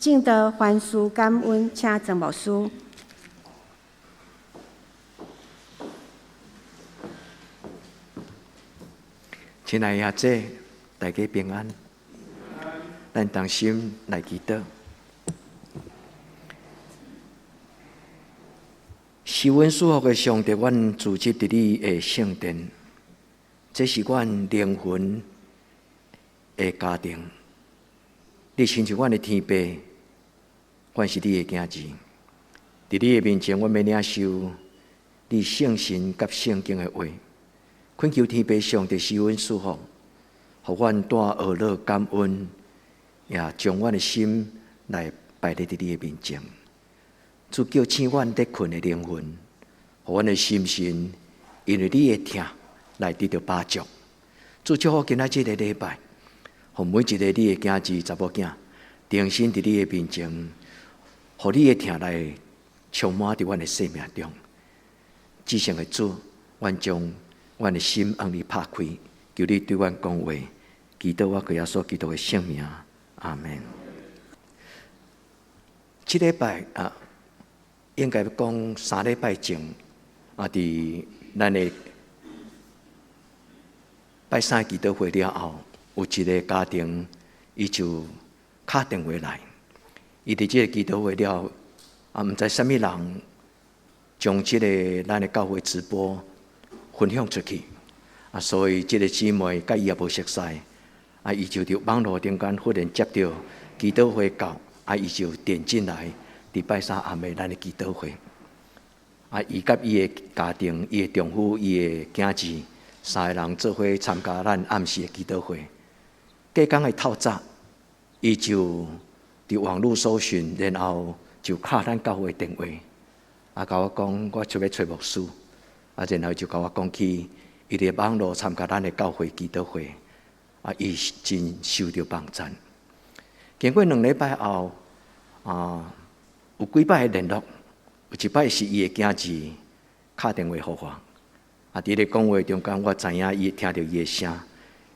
敬得凡事感恩，请曾牧师。亲爱的阿姐，大家平安。咱同心来祈祷。是阮属福的上帝，阮自集伫你的圣殿，这是阮灵魂的家庭。你亲像阮的天父，阮是你的囝子。伫你的面前，阮要领受你圣神甲圣经的话。恳求天父上帝施阮祝福，互阮带学乐感恩，也将阮的心来摆在你的面前。主叫醒阮在困的灵魂，互阮的心神因为你的疼来得到饱足。主祝福今仔这个礼拜，互每一个你的囝子查某囝，定心伫你的面前，互你的疼来充满伫阮的生命中。至圣的主，阮将阮的心向你拍开，求你对阮讲话，祈祷我靠耶稣基督的圣名，阿门。这礼拜应该讲3礼拜前伫咱的拜三祈祷会了后，有一个家庭，伊就打电话来，伊伫这个祈祷会了后，毋知啥物人将这个咱的教会直播分享出去，所以这个姊妹甲伊也无熟悉，伊就伫网络顶间忽然接到祈祷会到，伊就点进来，伫拜三暗暝咱的祈祷会，伊甲伊的家庭、伊的丈夫、伊的囝子3个人做伙参加咱暗时的祈祷会。隔天的透早，伊就伫网络搜寻，然后就敲咱教会电话，甲我讲我出要找牧师。然后就甲我讲起，伊伫网络参加咱的教会祈祷会，伊真受到帮助。经过2礼拜后，有几摆的联络，有一摆是伊的囝子敲电话互我，伫咧讲话中间，我知影伊听到伊的声，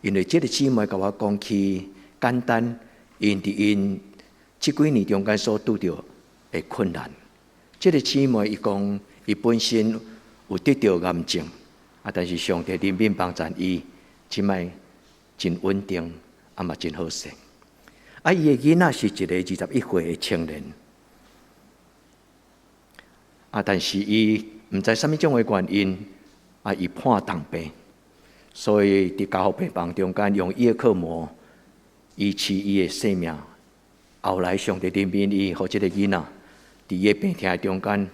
因为这个姊妹甲我讲起简单，因这几年中间所拄到的困难。这个姊妹伊讲，伊本身有得到癌症，但是上帝怜悯帮助伊，即摆真稳定，嘛真好势。伊的囡仔是一个21岁的青年，但是伊毋知啥物种的原因，伊患重病，所以伫加护病房中间用叶克膜医治伊的生命。后来上帝怜悯伊，互这个囡仔伫伊的病痛中间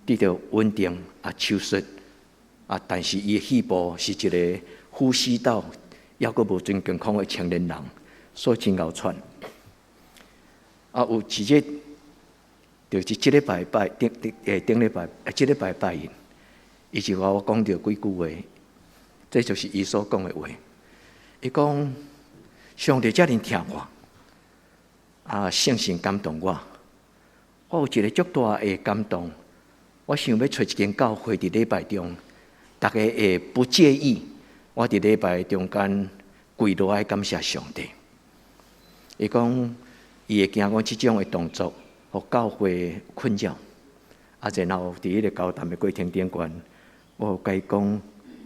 得到稳定手术但是伊的肺部是一个呼吸道抑阁无真健康的青年人，所以真熬喘。有一日，就是这礼拜顶礼拜，这礼拜拜日，伊就甲我讲到几句话，这就是伊所讲的话。伊讲上帝遮尔疼我，圣神感动我，我有一个足大的感动。我想要找一间教会伫礼拜中，大家会不介意我伫礼拜中间跪落来感谢上帝。伊讲，伊会惊我即种的动作，互教会困扰。然后伫迄个交谈的过程顶悬，我甲伊讲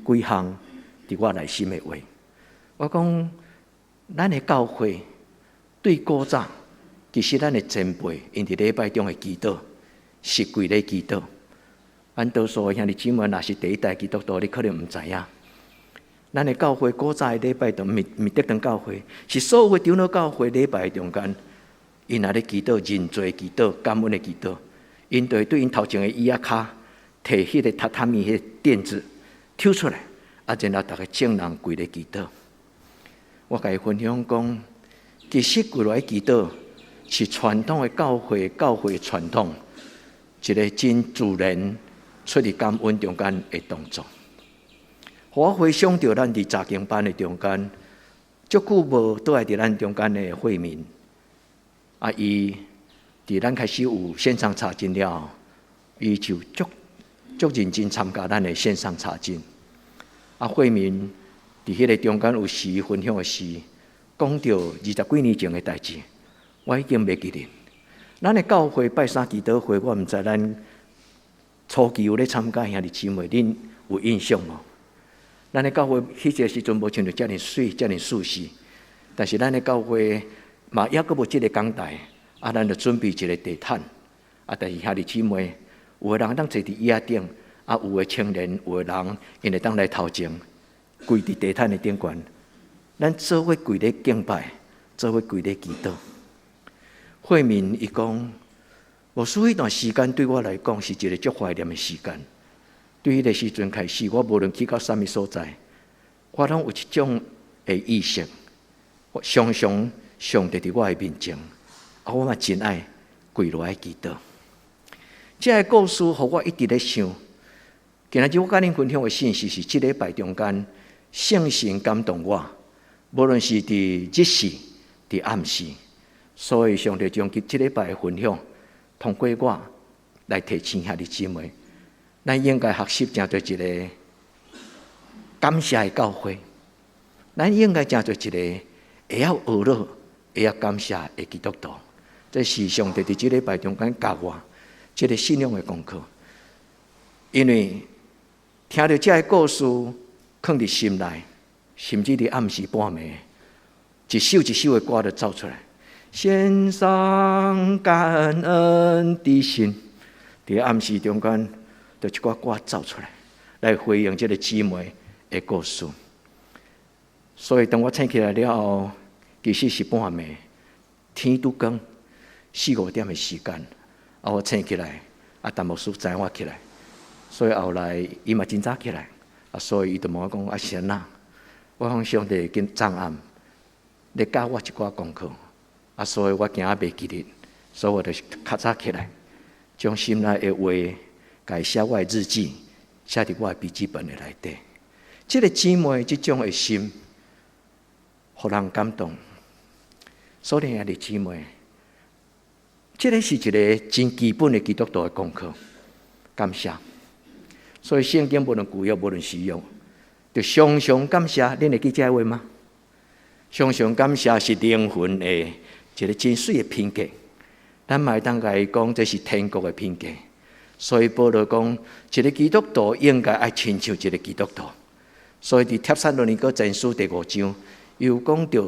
几项伫我内心的话。我讲，咱的教会对古早，其实咱的前辈因伫礼拜中的祈祷，是跪咧祈祷。咱多数的兄弟姊妹，若是第一代基督徒，你可能毋知影。咱的教会古早的礼拜中，密德堂教会是所有的长老教会礼拜中间，因若咧祈祷、认罪祈祷、感恩的祈祷，因就会对因头前的椅仔骹摕迄个榻榻米迄个垫子抽出来，然后大家正人跪咧祈祷。我甲伊分享讲，其实跪落来祈祷是传统的教会传统，一个真自然。出伫感恩中间的动作，我回想到咱伫查经班的中间，足久无倒来伫咱中间的会民，伊伫咱开始有线上查经了后，伊就足认真参加咱的线上查经。会民伫迄个中间有时分享的时，讲到20几年前的代志，我已经袂记得。咱的教会拜三祈祷会，我毋知咱初期有咧参加兄弟姊妹，恁有印象无？咱的教会迄个时阵无像着遮尔水、遮尔舒适，但是咱的教会嘛，抑阁无即个讲台，咱就准备一个地毯，但是兄弟姊妹，有个人当坐伫椅仔顶，有个青年，有个人因会当来头前，跪伫地毯的顶悬，咱做伙跪咧敬拜，做伙跪咧祈祷。慧敏伊讲，无数迄段时间对我来讲是一个足怀念的时间。对迄个时阵开始，我无论去到啥物所在，我拢有一种的意识，我常常上帝伫我的面前，我嘛真爱跪落来祈祷。这个故事，互我一直咧想。今日我甲恁分享的信息是，即礼拜中间，圣神感动我，无论是伫日时、伫暗时。所以，上帝将即礼拜的分享，通过我来提醒兄弟姊妹，咱应该学习成做一个感谢的教会。咱应该成做一个会晓学乐、会晓感谢的基督徒。这是上帝伫即礼拜中间教我这个信仰的功课。因为听到这个故事，放伫心内，甚至伫暗时半暝，一首一首的歌就走出来。献上感恩的心，伫暗时中间，就一寡歌走出来，来回应这个姊妹的故事。所以当我醒起来了后，其实是半暝，天拄光，4、5点的时间，我醒起来，陈牧师知我起来，所以后来伊嘛真早起来，所以伊就问我讲先啊，我向上帝跟昨暗，咧教我一寡功课。所以我今仔袂记得，所以我就较早起来，将心内的话，改写我的日记，写伫我的笔记本的内底。这个姊妹这种的心，互人感动。所以兄弟姊妹，这个是一个真基本的基督徒的功课，感谢。所以圣经无论旧约无论新约，就常常感谢。恁会记这话吗？常常感谢是灵魂的一个真水的品格，咱嘛会当甲伊讲，这是天国的品格。所以保罗讲，一个基督徒应该爱亲像一个基督徒。所以伫帖撒罗尼迦前书第5章，又讲到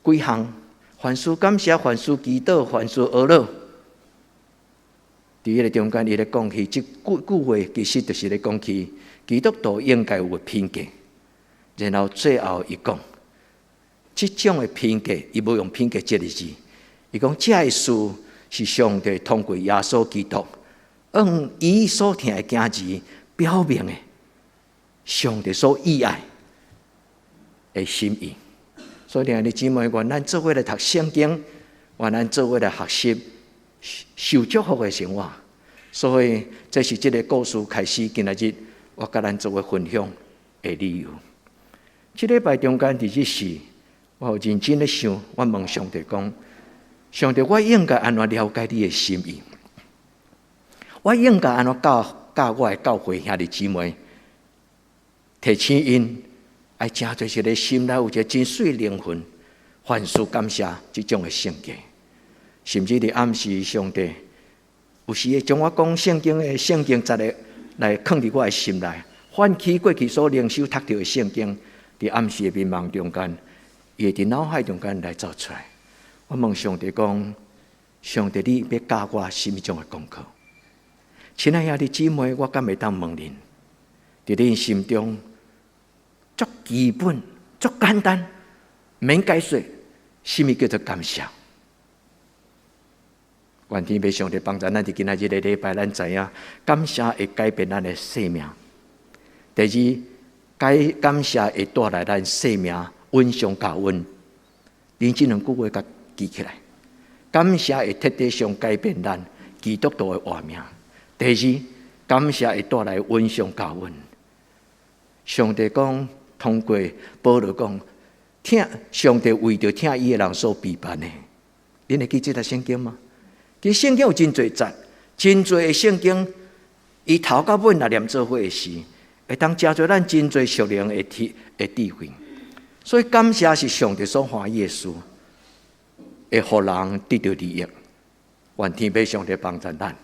几项：凡事感谢，凡事祈祷，凡事学乐。伫迄个中间，伊咧讲起即句话，其实就是咧讲起基督徒应该有的品格。然后最后伊讲。这种的品格，伊无用品格这个字，伊讲这个事是上帝通过耶稣基督，用伊所听的经字表明的上帝所喜爱的心意。所以兄弟姊妹，愿咱做伙来读圣经，愿咱做伙来学习受祝福的生活。所以这是这个故事开始，今仔日我甲咱做伙分享的理由。这礼拜中间伫日时。我认真咧想，我问上帝讲：上帝，我应该安怎了解你的心意？我应该安怎教我的教会兄弟姊妹，提醒因爱正做一个心内有一个真水灵魂，凡事感谢这种的性格。甚至伫暗时，上帝有时会将我讲圣经节来放伫我的心内，唤起过去所灵修读到的圣经，伫暗时的迷茫中间。伊会伫脑海中间来走出来。我问上帝讲：上帝，你要教我什么种的功课？亲爱兄弟姊妹，我敢会当问恁，伫恁心中足基本、足简单，免解说，什么叫做感谢？愿天父上帝帮助咱伫今仔日的礼拜，咱知影感谢会改变咱的生命。第二，感谢会带来咱生命。温上加温，恁这两句话甲记起来。感谢会彻底上改变咱基督徒的活命。第二，感谢会带来温上加温。上帝讲，通过保罗讲，听上帝为着听伊的人所批判的。恁会记这条圣经吗？其实圣经有真侪节，真侪的圣经，伊头到尾若念做伙的时，会当加做咱真侪属灵的智慧。所以感谢是上帝所欢喜的事，会互人得到利益。愿天父上帝帮助咱，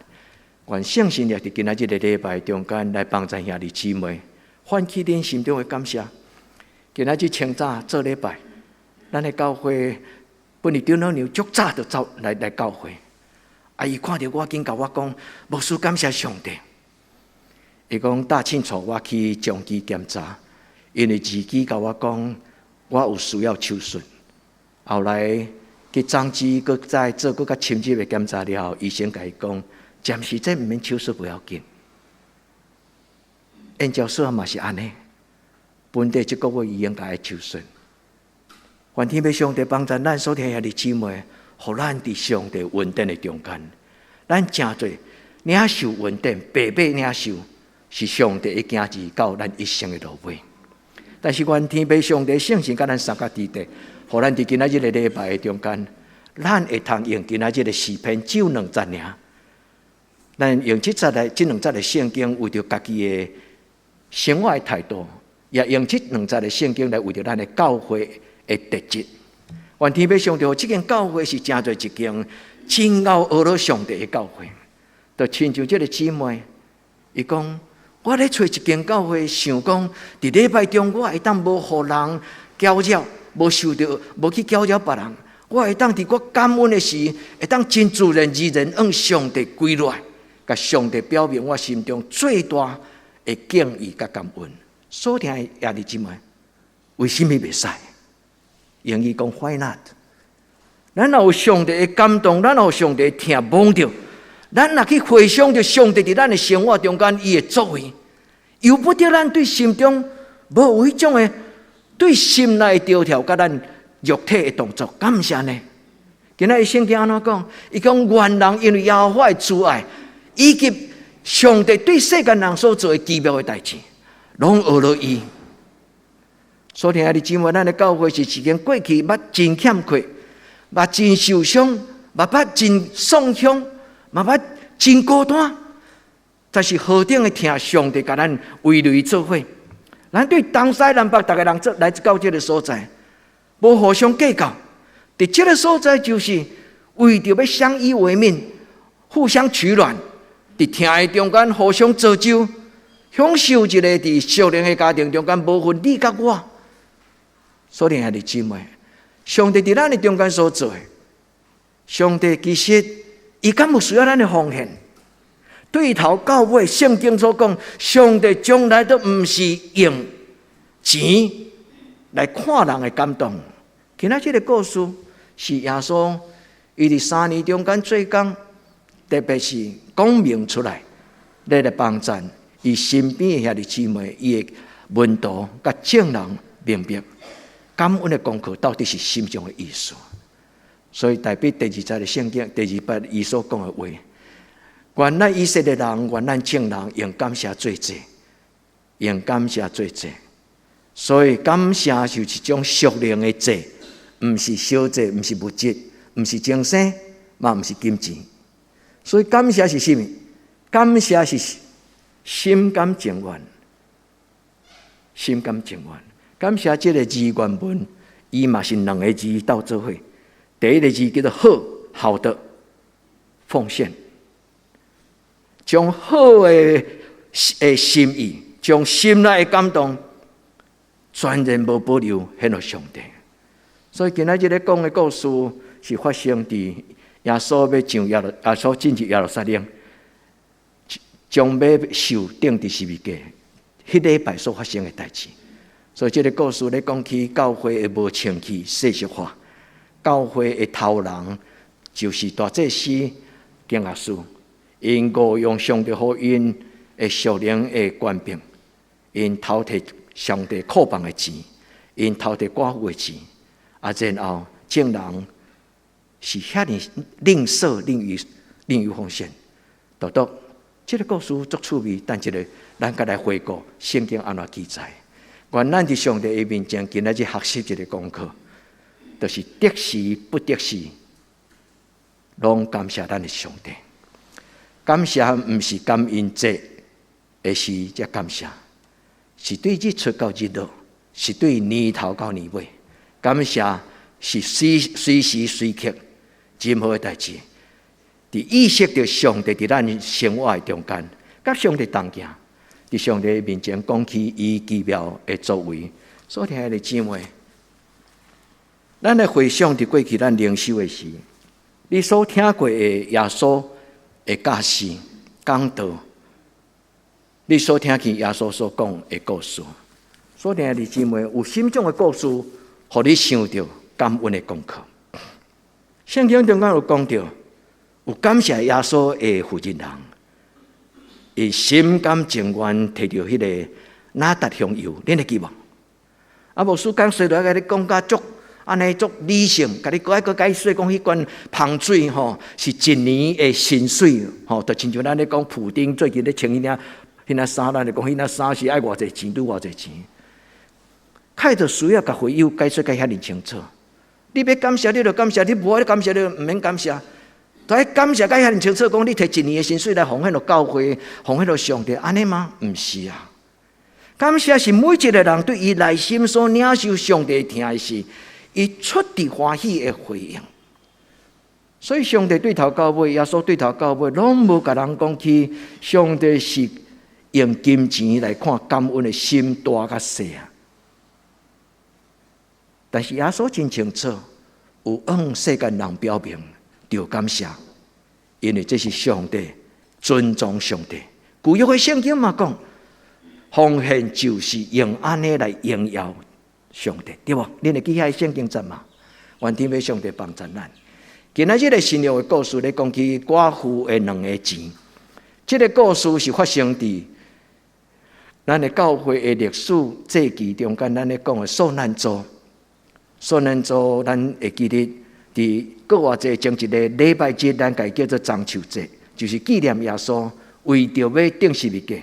愿圣神也伫今仔日的礼拜中间来帮助兄弟姊妹，唤起恁心中的感谢。今仔日清早做礼拜，咱的教会本日长老娘足早就走来教会。伊看到我，紧甲我讲，牧师感谢上帝。伊讲大清楚我去将机检查，因为自己甲我讲，我有需要手术。后来去长期佫再做佫较深入的检查了后，医生甲伊讲，暂时这毋免手术不要紧。按照说嘛是安尼，本地这个月医院甲伊手术。愿天父上帝帮助咱所听兄弟姊妹，互咱伫上帝稳定的中间，咱真侪领受稳定，白白领受，是上帝一件事到咱一生的路尾。但是愿天父上帝圣神甲咱三角地带，互咱伫今仔日的礼拜的中间，咱会通用今仔日的诗篇只有2节尔，咱用这2节的圣经，为着家己的生活的态度，也用这2节的圣经来为着咱的教会的特质。愿天父上帝，这间教会是真侪一间真熬学了上帝的教会。就亲像这个姊妹，伊讲，我咧找一间教会，想讲伫礼拜中我会当无互人搅扰，无受到，无去搅扰别人。我会当伫我感恩的时，会当真自然而然向上帝归来，甲上帝表明我心中最大的敬意甲感恩。所听的兄弟姊妹，为什么袂使？英语讲 Why not？ 咱若有上帝的感动，咱若有上帝的听望着，咱若去回想着上帝伫咱的生活中间伊的作为，由不得咱对心中无有迄种的对心内的条条，甲咱肉体的动作，感谢呢？今仔日圣经安怎讲？伊讲原人因为耶和华的慈爱，以及上帝对世间人所做的奇妙的代志，拢学了伊。所以兄弟姊妹，咱的教会是一间过去捌真欠缺、捌真受伤、捌真丧伤、捌真孤单，但是何等的听上帝甲咱围内做伙。咱对东西南北，逐个人来到这个所在，无互相计较。伫这个所在，就是为着要相依为命、互相取暖，伫听的中间互相造就，享受一个伫熟龄的家庭中间无分你甲我。所以兄弟姊妹，上帝伫咱的中间所做的，上帝其实伊敢有需要咱的奉献？对头到尾，圣经所讲，上帝从来都毋是用钱来看人的感动。今仔这个故事是耶稣伊伫3年中间做工，特别是讲明出来，来帮助伊身边的兄弟姊妹，伊的门徒甲众人明白。感恩的功课到底是心中的意思，所以代表第2节的圣经第2节伊所讲的话，愿咱以色列人，愿咱众人用感谢做祭，用感谢做祭。所以感谢就是一种属灵的祭，毋是小祭，毋是物质，毋是精神，嘛毋是金钱。所以感谢是什么？感谢是心甘情愿，心甘情愿。感谢这个字原文，伊嘛是2个字斗做伙。第一个字叫做好，好的奉献，将好的心意，将心内的感动，全然无保留献给上帝。所以今仔日咧讲的故事是发生伫耶稣要上耶稣进入耶路撒冷，将要受钉伫十字架，迄礼拜所发生的代志。所以这个故事咧讲起教会的无清气、世俗化，教会的头人就是大祭司敬耶稣，因误用上帝互因的属灵的权柄，因偷摕上帝库房的钱，因偷摕寡妇的钱，然后众人是遐尼吝啬、吝于奉献，独独这个故事足趣味，但一个咱甲来回顾圣经安怎记载。愿咱伫上帝的面前，今仔日学习一个功课，就是得时不得时，拢感谢咱的上帝。感谢毋是感恩节的时才感谢，是对日出到日落，是对年头到年尾。感谢是随时随刻任何的代志。伫伫意识着上帝伫咱生活的中间，甲上帝同行，伫上帝面前讲起伊奇妙的作为。所听的姊妹，咱来回想伫过去咱灵修的时，你所听过的耶稣的教示讲道，你所听见耶稣所讲的故事，所听的姊妹有心中的故事，互你想到感恩的功课。圣经中间有讲到，有感谢耶稣的负责人，伊心甘情愿摕到迄个哪达香油，恁会记无？啊，牧师讲说落来，甲你讲甲足安尼足理性，甲你改说讲迄罐芳水吼，是一年的薪水吼，就亲像咱咧讲普丁最近咧穿迄衫，咱咧讲迄衫是爱偌济钱，拄偌济钱。开着需要甲会友解说甲遐尼清楚。你要感谢，你就感谢；你无爱感谢，你就毋免感谢。就爱感谢甲遐尼清楚，讲你摕一年的薪水来奉献到教会，奉献到上帝，安尼吗？毋是啊。感谢是每一个人对伊内心所领受上帝听的事，伊出自欢喜的回应。所以上帝对头到尾，耶稣对头到尾，拢无甲人讲起上帝是用金钱来看感恩的心大甲细啊。但是耶稣真清楚，有向世间人表明，要感谢，因为这是上帝尊重上帝。旧约的圣经嘛讲。奉献就是用安尼来荣耀上帝，对无？恁会记遐圣经节嘛？愿天父上帝帮助咱。今仔日个新约的故事咧，讲起寡妇的2个钱。这个故事是发生伫咱的教会的历史节期中间，咱咧讲的受难周。受难周，咱会记得伫过偌济前一个礼拜节，咱家叫做中秋节，就是纪念耶稣为着要定十字架。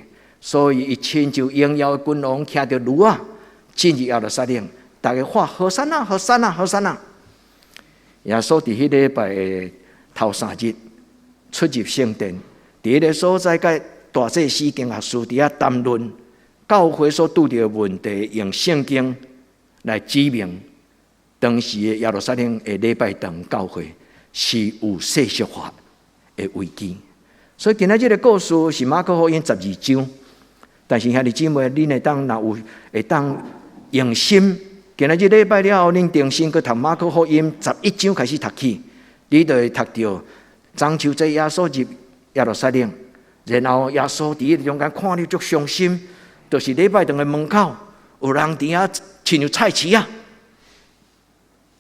所以，伊亲就荣耀的君王骑着驴啊，进入耶路撒冷，大家喊何山啊，何山啊，何山啊！耶稣伫迄礼拜的头3日出入圣殿，伫迄个所在，甲大祭司经学士伫遐谈论教会所拄着的问题，用圣经来指明当时的耶路撒冷的礼拜堂教会是有世俗化的危机。所以今仔日的故事是马可福音12章。但是兄弟姊妹，恁会当用心，今仔日礼拜了后，恁定心去读马可福音11章开始读起，你就会读到中秋节耶稣入耶路撒冷，然后耶稣伫迄中间看了足伤心，就是礼拜堂的门口有人伫遐亲像菜市啊。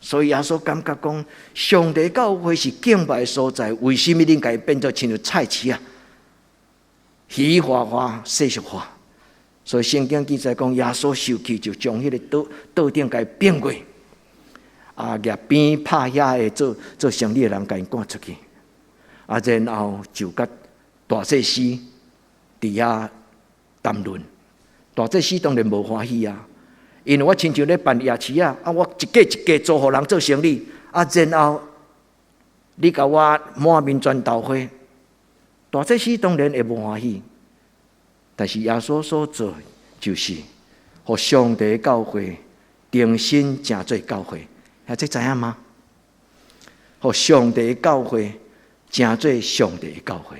所以耶稣感觉讲，上帝教会是敬拜的所在，为什么恁该变做亲像菜市啊？虚华化、世俗化。所以圣经记载讲，耶稣受气就将迄个刀顶给变过，夹边拍遐的做生意的人，给赶出去，然后就甲大祭司伫遐谈论。大祭司当然无欢喜啊，因为我亲像咧办夜市啊，我一家一家做互人做生意，然后你甲我满面全豆花，大祭司当然会无欢喜。但是耶稣所做，就是互上帝的教会重新成做教会，还这知影吗？互上帝的教会成做上帝的教会。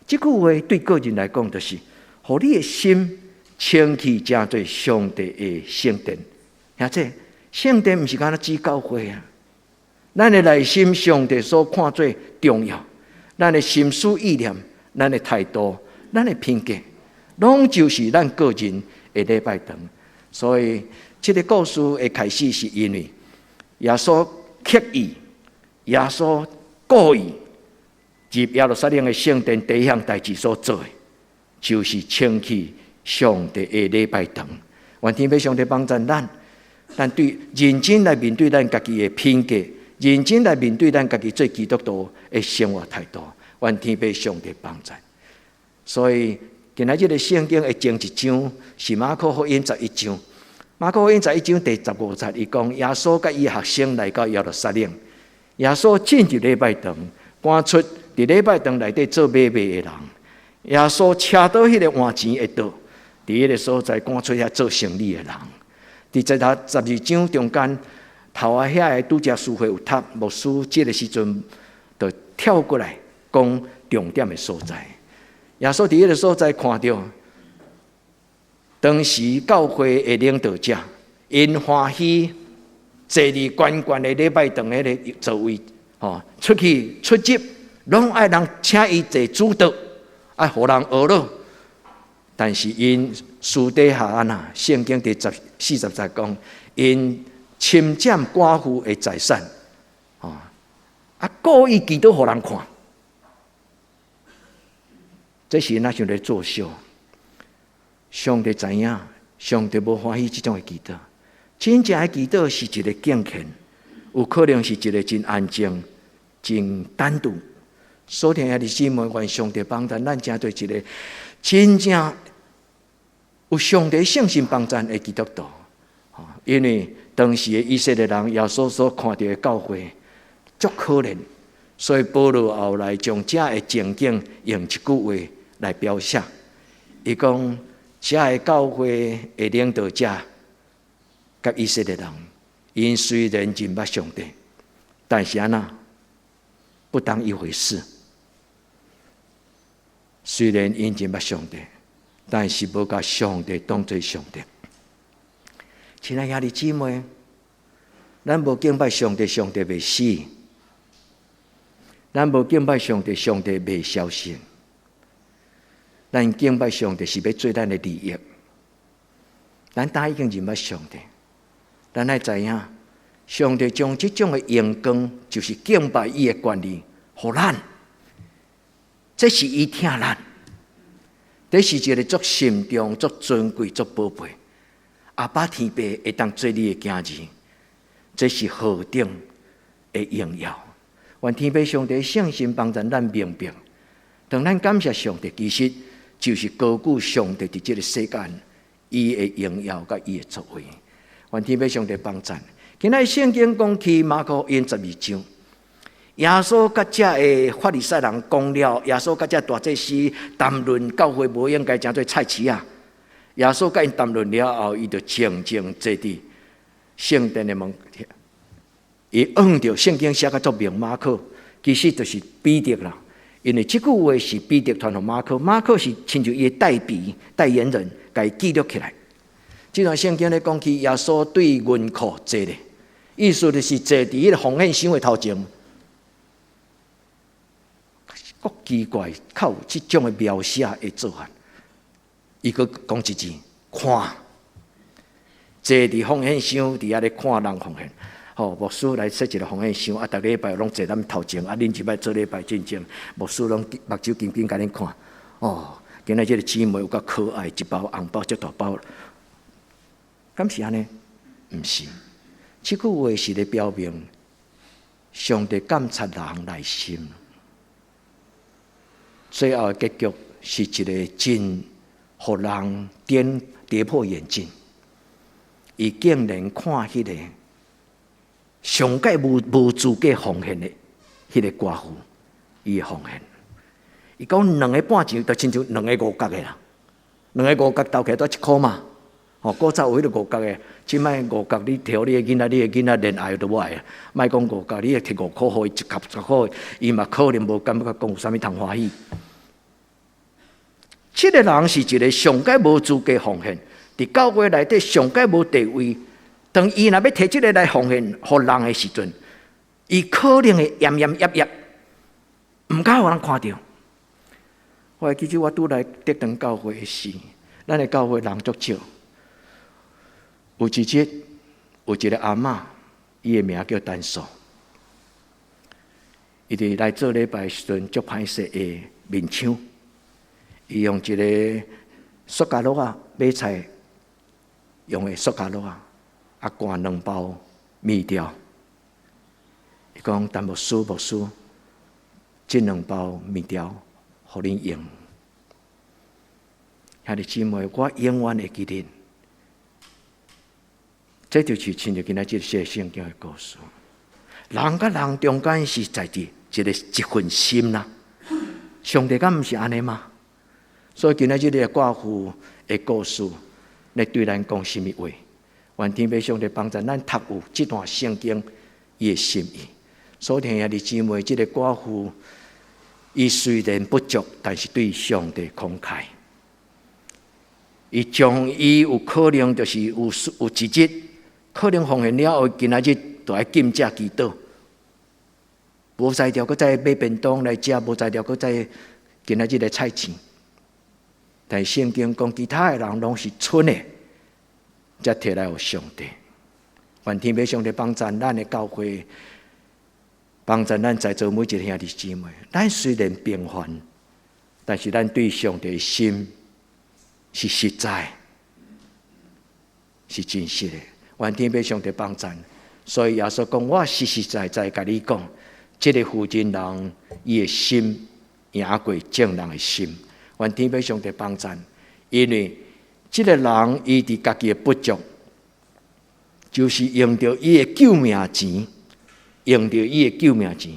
这句话对个人来讲，就是互你的心清气，成做上帝的圣殿。还这圣殿不是干那指教会啊，咱的内心，上帝所看做重要，咱的心思意念，咱的态度，咱的品格。拢就是咱个人的礼拜堂，所以这个故事的开始是因为耶稣刻意、耶稣故意入耶路撒冷的圣殿第一项代志所做的，就是清起上帝的礼拜堂。愿天父上帝帮助咱对认真来面对咱家己的品格，认真来面对咱家己做基督徒的生活态度。愿天父上帝帮助。所以今仔日的圣经的前一章是马可福音11章，马可福音11章第15节，伊讲耶稣甲伊学生来到耶路撒冷，耶稣进入礼拜堂，赶出伫礼拜堂内底做买卖的人，耶稣车到迄个换钱的道，伫迄个所在赶出遐做生意的人。伫12章中间头遐个拄则书会有读牧师，这个时阵就跳过来讲重点的所在。耶稣伫迄个所在看到，当时教会的领导者，因欢喜坐伫悬悬的礼拜堂迄个座位，出去出入，拢爱人请伊坐主导，爱互人学咯。但是因私底下安那，圣经第40节讲，因侵占寡妇的财产，故意祈祷互人看，这是那像在作秀。上帝知影，上帝无欢喜这种的祈祷。真正的祈祷是一个敬虔，有可能是一个真安静、真单独。所听的姊妹，愿上帝帮助咱，成做一个真正有上帝圣心帮助的基督徒。因为当时的以色列人，耶稣所看到的教会足可怜，所以保罗后来将这的情景用一句话来表写。伊讲，这的教会的领导者甲以色列人，因虽然认捌上帝，但是安那不当一回事。虽然因认捌上帝，但是无把上帝当作上帝。亲爱兄弟姊妹，咱无敬拜上帝，上帝袂死；咱无敬拜上帝，上帝袂消失。咱敬拜上帝是要做咱的利益。咱大已经认捌上帝，咱爱知影，上帝将这种的荣光，就是敬拜伊的权利，互咱。这是伊疼咱，这是一个足慎重、足尊贵、足宝贝。阿爸天父会当做你的囝儿，这是何等的荣耀！愿天父上帝圣心帮助咱明白，当咱感谢上帝，其实就是高举上帝伫这个世间伊的荣耀甲伊的作为。愿天父上帝帮助。今仔圣经讲起马可因12章。耶稣甲这的法利赛人讲了，耶稣甲这大祭司谈论教会无应该成做菜市啊。耶稣甲因谈论了后，伊就静静坐伫圣殿的门口，伊按照圣经写甲作明马可，其实就是彼得啦。因为这句话是彼得传给马可，马可是亲像伊的代言人，甲伊记录起来。这段圣经咧讲起耶稣对银库坐咧，意思就是坐伫迄个奉献箱的头前。够奇怪，靠有这种的描写的做法，伊佫讲一字看，坐伫奉献箱伫遐咧看人奉献。牧师来设一个奉献箱，逐个礼拜拢坐咱头前，恁一摆做礼拜进前，牧师拢目睭紧紧甲恁看。今仔这个姊妹有够可爱，一包红包这大包，敢是安尼？毋是，这句话是咧表明上帝监察人内心。最后的结局是一个真互人跌破眼镜。伊竟然看迄个上界无资格奉献的迄个寡妇，伊的奉献。伊讲2个半钱，就亲像2个5角的啦，2个5角斗起来都1箍嘛。古早有迄个5角的，即摆5角你挑你的囡仔，你的囡仔连爱都无爱啊。莫讲5角，你摕5箍互伊，1角10箍，伊嘛可能无感觉讲有啥物通欢喜。这个人是一个上界无资格奉献，伫教会内底上界无地位。当伊若要摕这个来奉献互人的时阵，伊可能会奄奄业业，毋敢互人看到。我记住我拄来德堂教会时，咱的教会人足少。有一日，有一个阿嬷，伊的名叫丹素。伊伫来做礼拜时阵，足歹势的面腔。伊用一个塑胶袋啊买菜，用的塑胶袋啊，灌2包面条。伊讲：“但牧师，这2包面条，互恁用。”兄弟姊妹，我永远会记得。这就是亲像今仔日写圣经的故事。人甲人中间是在伫一份心啦。上帝敢毋是安尼吗？所以今仔日的寡妇的故事，来对咱讲什么话？愿天父上帝帮助咱读有这段圣经伊的心意。所听兄弟姊妹，这个寡妇伊虽然不足，但是对上帝慷慨。伊将伊有可能就是有一日，可能奉献了后，今仔日就爱禁食祈祷，无才调，搁再买便当来食，无才调，搁再今仔日的菜钱。但圣经讲，其他的人拢是剩的，才摕来予上帝。愿天父上帝帮助咱的教会，帮助咱在座每一个兄弟姊妹。咱虽然平凡，但是咱对上帝的心是实在，是真实的。愿天父上帝帮助。所以耶稣讲，我实实在在甲你讲，这个负责人伊的心赢过正人的心。愿天父上帝帮助，因为这个人伊伫家己的不足，就是用着伊的救命钱，用着伊的救命钱，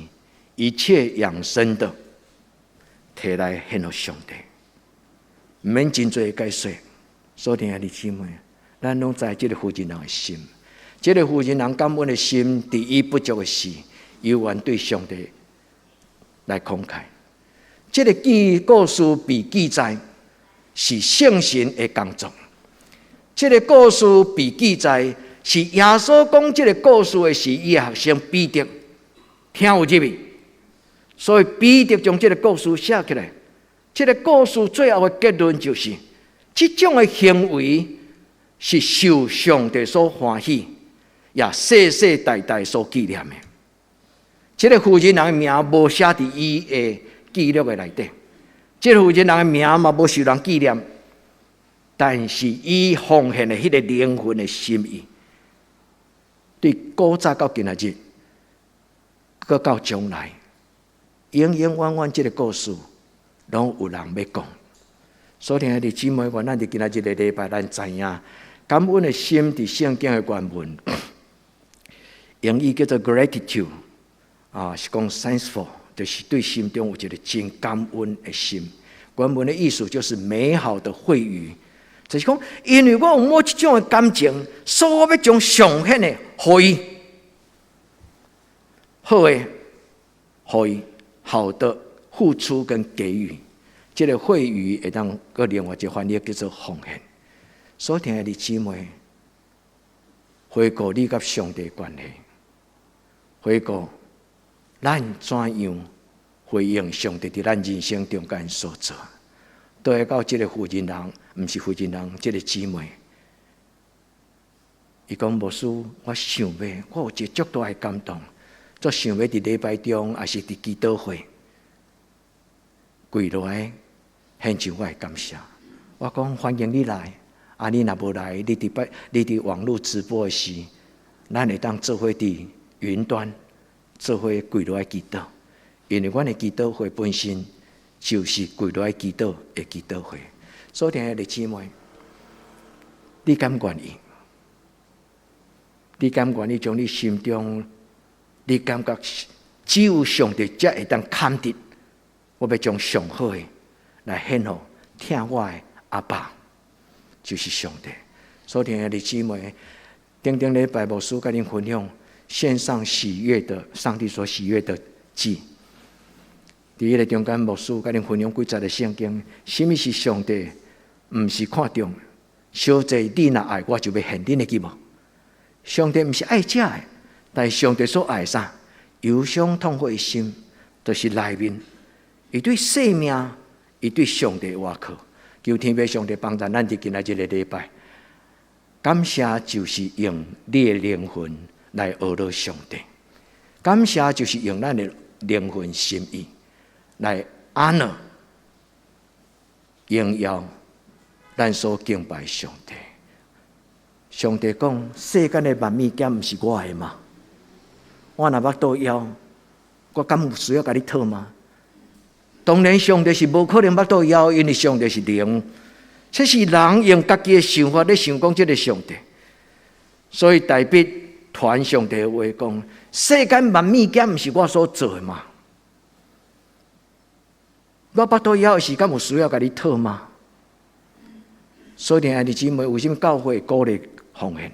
一切养生的摕来献给上帝。唔免真多解说，所听的姊妹，咱拢知这个负责人的心，这个负责人感恩的心，伫伊不足的时，有愿对上帝来慷慨。这个故事被记载是圣神的工作，这个故事被记载是耶稣讲这个故事的是伊的学生彼得听有入去，所以彼得将这个故事写起来。这个故事最后的结论就是，这种的行为是受上帝所欢喜，也世世代代所纪念的。这个负责人的名无写伫伊的记录的内底，这个负责人的名嘛无受人纪念，但是伊奉献的迄个灵魂的心意，对古早到今仔日，搁到将来，永永远远这个故事，拢有人要讲。所以，兄弟姊妹，愿咱伫今仔日的礼拜，咱知影感恩的心伫圣经的原文，英语叫做 gratitude， 是讲 thankful。就是对心中有一个真感恩的心，原文的意思就是美好的惠语，就是讲，因为我有某一种的感情，所以我要将上献的给伊，好的，给伊好的付出跟给予，这个惠语会当个另外一个翻译叫做奉献。所以听的姊妹，回顾你甲上帝的关系，回顾。咱怎样回应上帝伫咱人生中间所做？都会到这个负责人，不是负责人，这个姊妹，伊讲牧师，我想要，我有一个足大的感动，则想要伫礼拜中，还是伫祈祷会，跪落来献上我的感谢。我讲欢迎你来，你若无来，你伫网络直播的时，咱会当做伙伫云端。做伙跪落来祈祷，因为阮的祈祷会本身就是跪落来祈祷的祈祷会。所以，亲爱的姊妹，你敢愿意？你敢愿意将你心中，你感觉只有上帝才会当看得，我要将上好的来献予听我的阿爸，就是上帝。所以，亲爱的姊妹，顶礼拜牧师甲恁分享。献上喜悦的，上帝所喜悦的祭。第一个中间牧师甲恁分享几节的圣经，什么是上帝？唔是看重，小济你若爱我就要献恁的祭物。上帝唔是爱食的，但是上帝所爱啥？忧伤痛悔的心，就是内面，伊对生命，伊对上帝的依靠。求天父上帝帮助咱伫今仔日的礼拜，感谢就是用你的灵魂。来学到上帝，感谢就是用咱的灵魂心意来安乐、荣耀咱所敬拜上帝。上帝讲：世间的万物件不是我的吗？我若腹肚枵，我敢有需要甲你讨吗？当然，上帝是无可能腹肚枵，因为上帝是灵，这是人用家己的想法咧想讲这个上帝，所以大必。传上帝的话讲，世间万物件不是我所做的吗？我腹肚枵的时间有需要甲你讨吗？所以，兄弟姊妹，为什么教会鼓励奉献？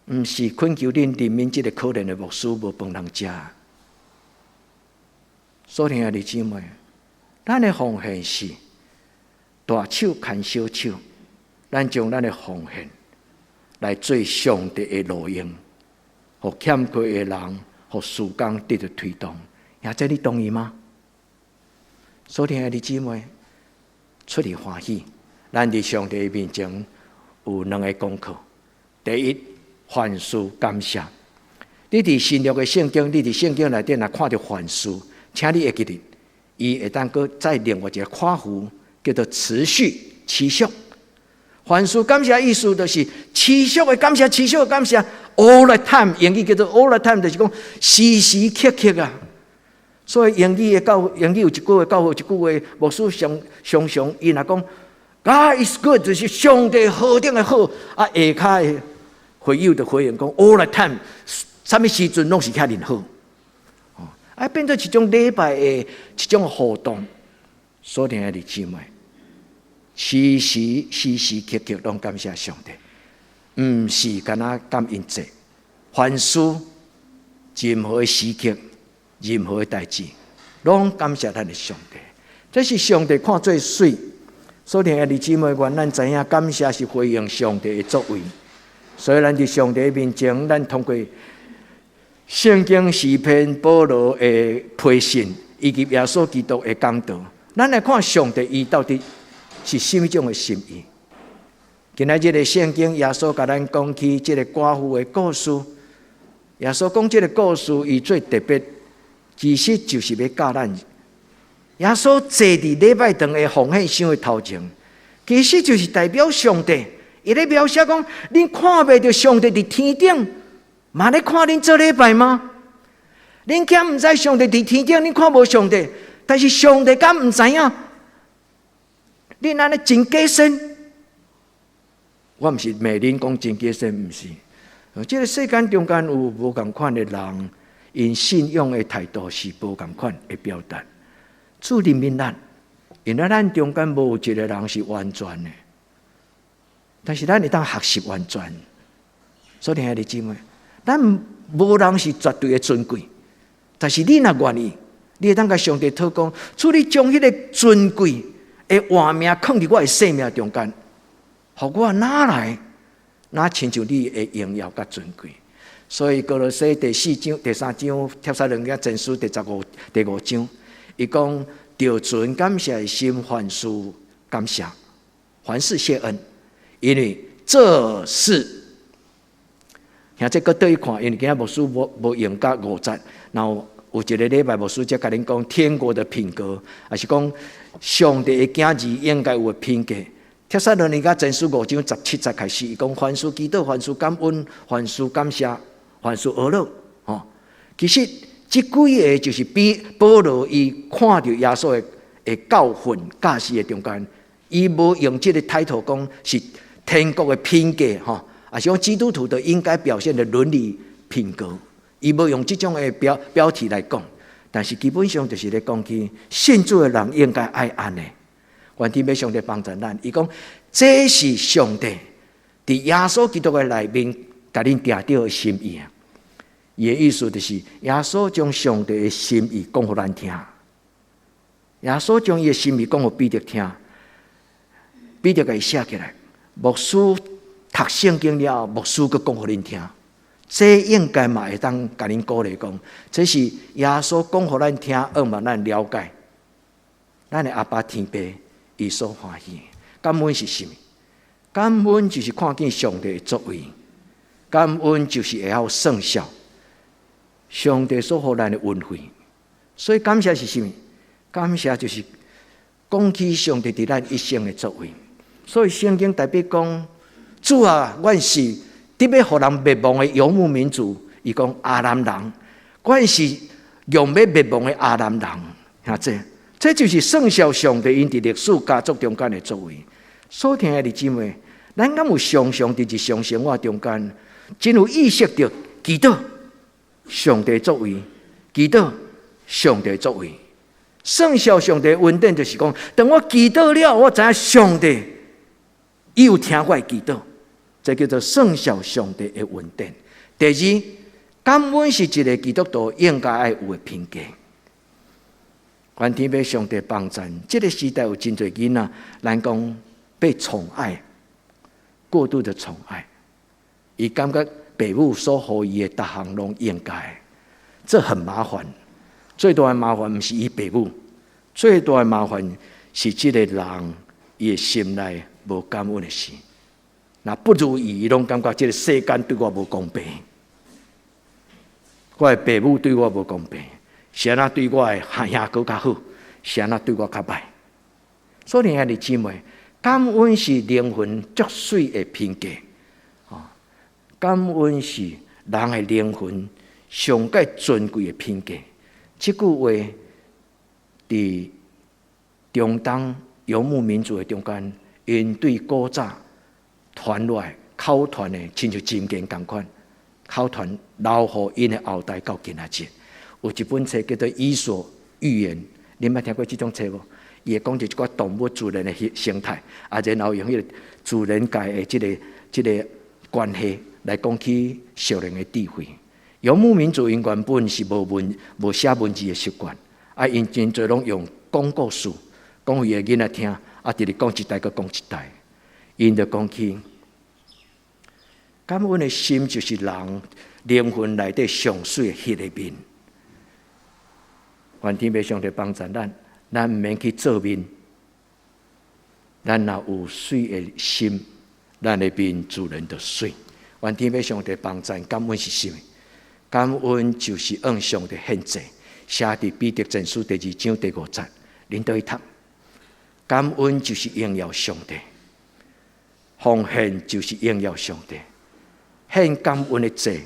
不是恳求恁怜悯这个可怜的牧师无饭通食。所听的弟姊妹，咱的奉献是大手牵小手，咱将咱的奉献来做上帝的路用，互欠缺的人，互事工得到推动。也这你同意吗？所听的弟姊妹，出离欢喜，咱伫上帝面前有两个功课。第一，凡事感谢。你伫新约的圣经，你伫圣经内底若看到凡事，请你会记得，伊会当搁再另外一个括弧，叫做持续、持续。凡事感谢意思就是持续的感谢，持续的感谢 ，all the time， 英语叫做 all the time， 就是讲时时刻刻啊。所以英语有一句话，教会有一句话，牧师常常伊若讲 God is good， 就是上帝何等的好啊！下骹的会友的回应讲 all the time， 什么时阵拢是遐尔好，啊，变做一种礼拜的一种活动。所听的弟姊妹，时时刻刻拢感谢上帝，唔是干那感恩节，凡事任何的时刻。任何的代志，拢感谢咱的上帝，这是上帝看最水。所听的弟姊妹，愿咱知影感谢是回应上帝的作为。所以咱伫上帝面前，咱通过圣经诗篇、保罗的批信，以及耶稣基督的讲道，咱来看上帝伊到底是什么种的心意。今仔日的圣经，耶稣甲咱讲起这个寡妇的故事。耶稣讲这个故事，伊最特别。其实就是要教咱，耶稣坐伫礼拜堂的奉献箱的头前，其实就是代表上帝。伊咧描写讲，恁看袂到上帝伫天顶，嘛咧看恁做礼拜吗？恁敢毋知上帝伫天顶，恁看无上帝，但是上帝敢毋知影？恁安尼真假神？我毋是骂恁讲真假神，毋是。这个世间中间有无共款的人。因信仰的态度是无同款的表达，主怜悯咱，因为咱中间无一个人是完全的，但是咱会当学习完全。所以兄弟姊妹，咱无人是绝对的尊贵，但是你若愿意，你会当甲上帝讨讲，主你将迄个尊贵的活命放伫我的生命中间，互我哪来，哪亲像你的荣耀甲尊贵。所以歌罗西第3章帖撒罗尼迦前书第5章，伊讲着存感谢的心，凡事感谢，凡事谢恩，因为这是，现在搁倒去看，因为今仔牧师无用到5节，然后有一个礼拜牧师才甲恁讲天国的品格，还是讲上帝的囝儿应该有的品格。帖撒罗尼迦前书5章17节开始，伊讲凡事祈祷，凡事感恩，凡事感谢。凡事阿乐，其实这几个就是比保罗伊看到耶稣的教训、教示的中间，伊无用这个抬头讲是天国的品格，啊，是讲基督徒都应该表现的伦理品格，伊无用这种的标题来讲，但是基本上就是咧讲起信主的人应该爱安尼。愿天父上帝帮助咱，伊讲这是上帝伫耶稣基督的内面，甲恁定到的心意啊。伊的意思就是，耶稣将上帝的心意讲互咱听，耶稣将伊的心意讲互彼得听，彼得甲伊写起来。牧师读圣经了后，牧师佫讲互恁听，这应该嘛会当甲恁鼓励讲，这是耶稣讲互咱听，让嘛咱了解，咱的阿爸天父伊所欢喜。感恩是什么？感恩就是看见上帝的作为，感恩就是会晓算效。上帝所予咱的恩惠，所以感谢是什么？感谢就是讲起上帝伫咱一生的作为。所以圣经代表讲，主啊，阮是特别互人灭亡的游牧民族，伊讲阿兰人，阮是用要灭亡的阿兰人，吓这就是算效上帝因伫历史家族中间的作为。所听的弟姊妹，咱敢有常常伫日常生活中间，真有意识到祈祷。上帝作为，祈祷上帝作为，算效上帝恩典，就是讲，当我祈祷了，我知影上帝伊有听我的祈祷，这叫做算效上帝的恩典。第二，感恩是一个基督徒应该爱有的品格。愿天父上帝帮助。这个时代有真侪囡仔，咱讲被宠爱，过度的宠爱，伊感觉父母所予伊的逐项拢应该，这很麻烦。最大的麻烦不是伊父母，最大的麻烦是这个人伊的心内无感恩的心。那不如意，伊拢感觉这个世间对我无公平，我的父母对我无公平，是安那对我的兄哥较好，是安那对我较歹。所以兄弟姊妹，感恩是灵魂作水的品格。感恩是人的灵魂上界尊贵的品格。这句话伫中东游牧民族的中间，因对古早传落来口传的，亲像真经同款，口传留予因的后代到今仔日。有一本册叫做《伊索寓言》，你捌听过这种册无？伊会讲一寡动物自然的生态，然后用迄个自然界的这个关系来讲起少年的智慧。游牧民族因原本是无写文字的习惯，因真侪拢用讲故事，讲予个囡仔听，直直讲一代，佮讲一代。因就讲起感恩的心，就是人灵魂内底上水的迄个面。愿天父上帝帮助咱毋免去做面，咱若有水的心，咱的面自然就水。愿天父上帝帮助。感恩是什么？感恩就是向上帝献祭，写伫彼得前书第2章第5节，恁倒去读。感恩就是荣耀上帝，奉献就是荣耀上帝，献感恩的祭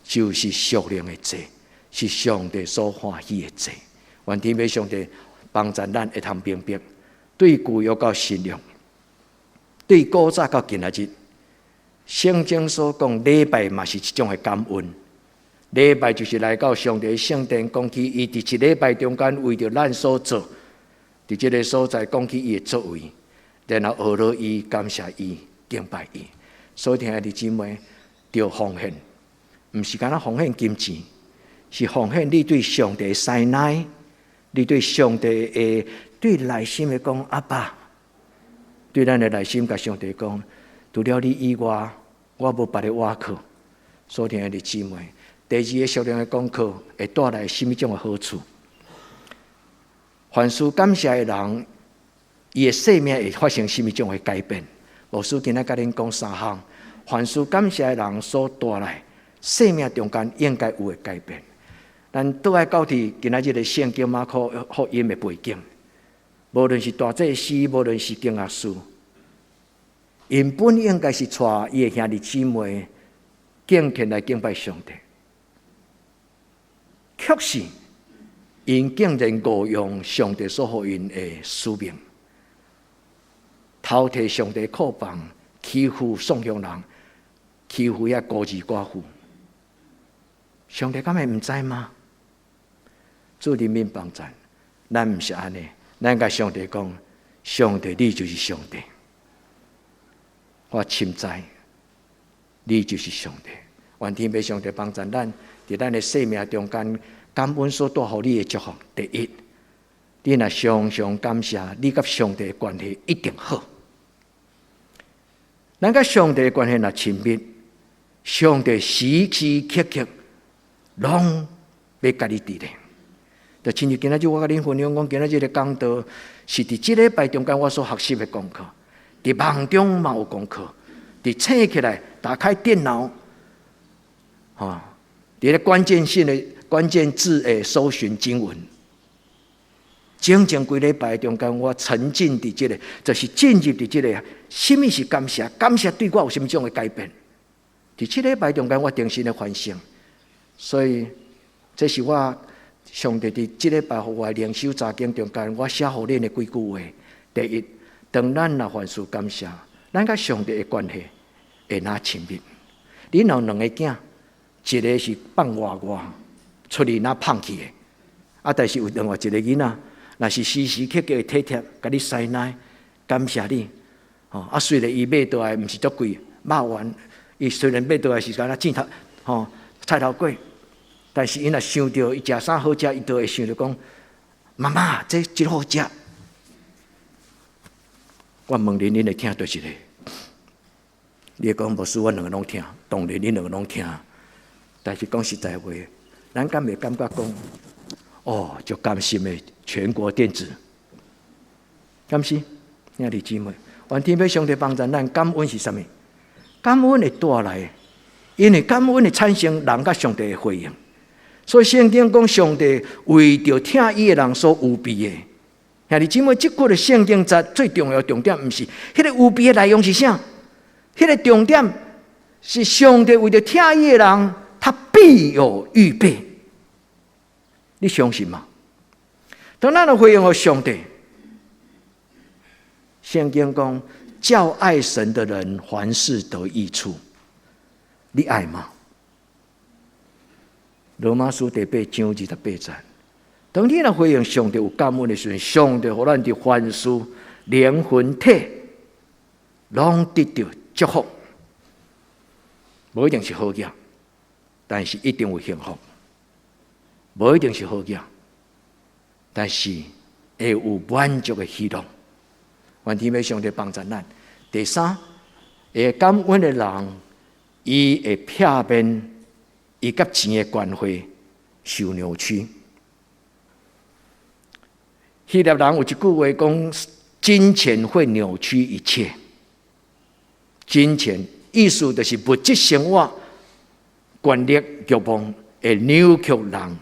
就是属灵的祭，是上帝所欢喜的祭。愿天父上帝帮助咱会通明白，对旧约到新约，对古早到今仔日，圣经所讲礼拜嘛是一种的感恩。礼拜就是来到上帝的圣殿，讲起伊伫一礼拜中间为着咱所做，伫这个所在讲起伊的作为，然后学了伊，感谢伊，敬拜伊。所以兄弟姊妹，要奉献，毋是干那奉献金钱，是奉献你对上帝的信赖，你对上帝的对内心的讲，阿爸，对咱的内心甲上帝讲，除了你以外，我无别的倚靠。所以兄弟姊妹。第二个属灵的功课会带来什么种的好处？凡事感谢的人，伊的生命会发生什么种的改变？牧师今仔甲恁讲3项，凡事感谢的人所带来生命中间应该有的改变。咱倒来到伫今仔日的圣经马可福音的背景，无论是大祭司，无论是经学师，因本应该是带伊的兄弟姊妹敬虔来敬拜上帝。确实，因竟然误用上帝所予因的使命，偷摕上帝库房，欺负送乡人，欺负遐孤儿寡妇。上帝敢会毋知吗？主人民帮助，咱毋是安尼，咱甲上帝讲，上帝你就是上帝，我深知你就是上帝。愿天父上帝帮助咱。在咱的生命中间，感恩所带予你的祝福。第一，你若常常感谢，你甲上帝的关系一定好。咱甲上帝的关系若亲密，上帝时时刻刻拢要甲你伫咧。就亲像今仔日我甲恁分享讲，今仔日的讲道是伫即礼拜中间我所学习的功课，伫梦中嘛有功课，伫醒起来打开电脑，伫咧关键性的关键字的搜寻经文，整整规礼拜中间，我沉浸伫这个，就是进入伫这个，什么是感谢？感谢对我有什么种的改变？伫这礼拜中间，我定心的反省，所以这是我上帝伫这礼拜互我灵修查经中间，我写互恁的几句话。第一，当咱若凡事感谢，咱甲上帝的关系会哪亲密？恁有2个囝。一个是放外出去那放弃的，但是有另外一个囡仔，若是时时刻刻体贴，甲你塞奶，感谢你。虽然伊买倒来毋是足贵，肉丸，伊虽然买倒来是干那正头菜头粿，但是伊若想到伊食啥好食，伊都会想着讲，妈妈，这真好食。我问恁，恁会听对一个？你会讲牧师，我两个拢听，当然恁两个拢听。但是讲实在话，咱敢会感觉讲，哦，就甘心的全国电子，甘心，兄弟姊妹，愿天父上帝帮助咱。感恩是啥物？感恩会带来，因为感恩会产生人甲上帝的回应。所以圣经讲，上帝为着听伊的人所有备的。兄弟姊妹，这句的圣经节最重要的重点，不是迄个有备的内容是啥？迄个重点是上帝为着听伊的人，他必有预备。你相信吗？当咱的回应给上帝，圣经讲，叫爱神的人，凡事得益处。你爱吗？罗马书第8章28节。当你来回应上帝有感恩的时候，上帝给咱的凡事灵魂体拢得到祝福。无一定是好嘢，但是一定有幸福。无一定是好嘢，但是会有满足的喜乐。愿天父上帝帮助咱。第三，会感恩的人，伊会避免伊甲钱的关系受扭曲。希腊人有一句话讲：金钱会扭曲一切。金钱意思就是物质生活、权力、欲望会扭曲人。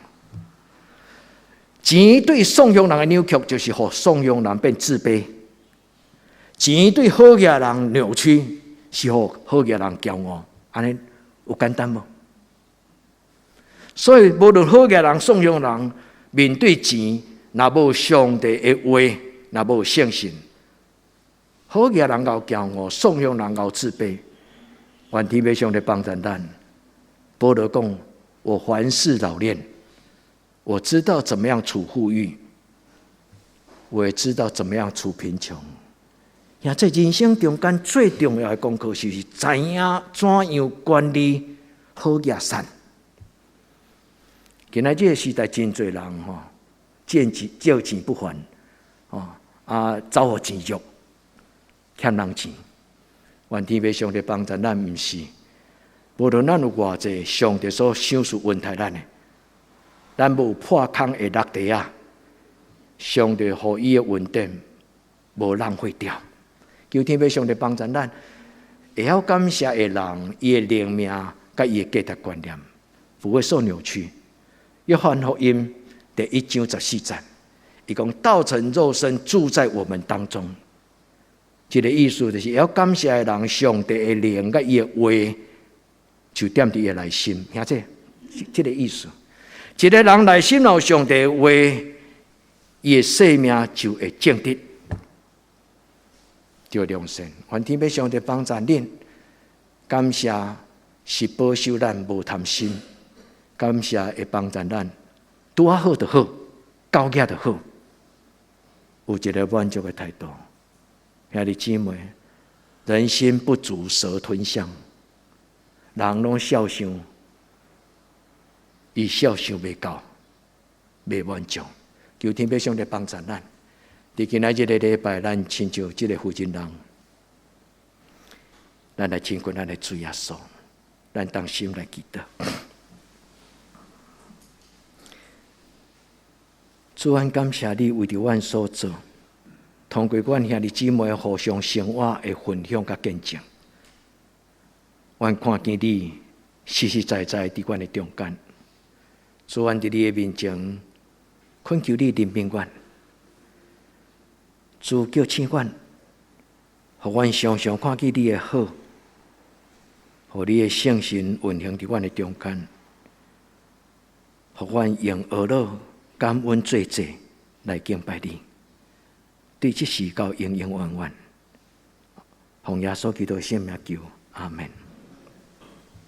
钱对颂扬人的扭曲，就是让颂扬人变自卑；钱对好嘅人扭曲，是让好嘅人骄傲。安尼有简单无？所以无论好嘅人、颂扬人，面对钱，若无上帝的话，若无信心，好嘅人搞骄傲，颂扬人搞自卑。愿天父上帝帮助咱。保罗讲：我凡事老练，我知道怎么样处富裕，我也知道怎么样处贫穷。呀，在人生中间最重要的功课，就是知影怎样管理好业善。今仔这个时代，真侪人借钱不还，走互钱欲，欠人钱。愿天父上帝帮助咱，毋是无论咱有偌济，上帝所想事问题咱的，咱无破空的落地啊！上帝互伊的恩典无浪费掉。求天父上帝帮助咱，会晓感谢的人，伊的灵命甲伊的价值观念不会受扭曲。约翰福音第1章14节，伊讲道成肉身住在我们当中。这个意思就是要感谢的人，上帝的灵甲伊的话就踮伫伊的内心，听这，这个意思。一个人内心有上帝的话，伊的生命就会正直，就良善。愿天父上帝帮助恁，感谢是保守咱无贪心，感谢会帮助咱拄啊好就好，够格就好，有一个满足的态度。兄弟姊妹，人心不足蛇吞象，人拢孝想，伊孝想未够，未满足。求天父上帝帮助咱。伫今仔日个礼拜，咱亲像这个负责人，咱来亲近咱的主耶稣，咱当心来祈祷。主啊，感谢你为着阮所做。通过阮兄弟姊妹互相生活的分享甲见证，阮看见你实实在在伫阮的中间。主，阮伫你的面前，恳求你怜悯阮，主叫醒阮，互阮常常看见你的好，互你的圣神运行伫阮的中间，互阮用学乐感恩做祭来敬拜你。对这事到永永远远，奉耶稣基督的圣名求，阿门。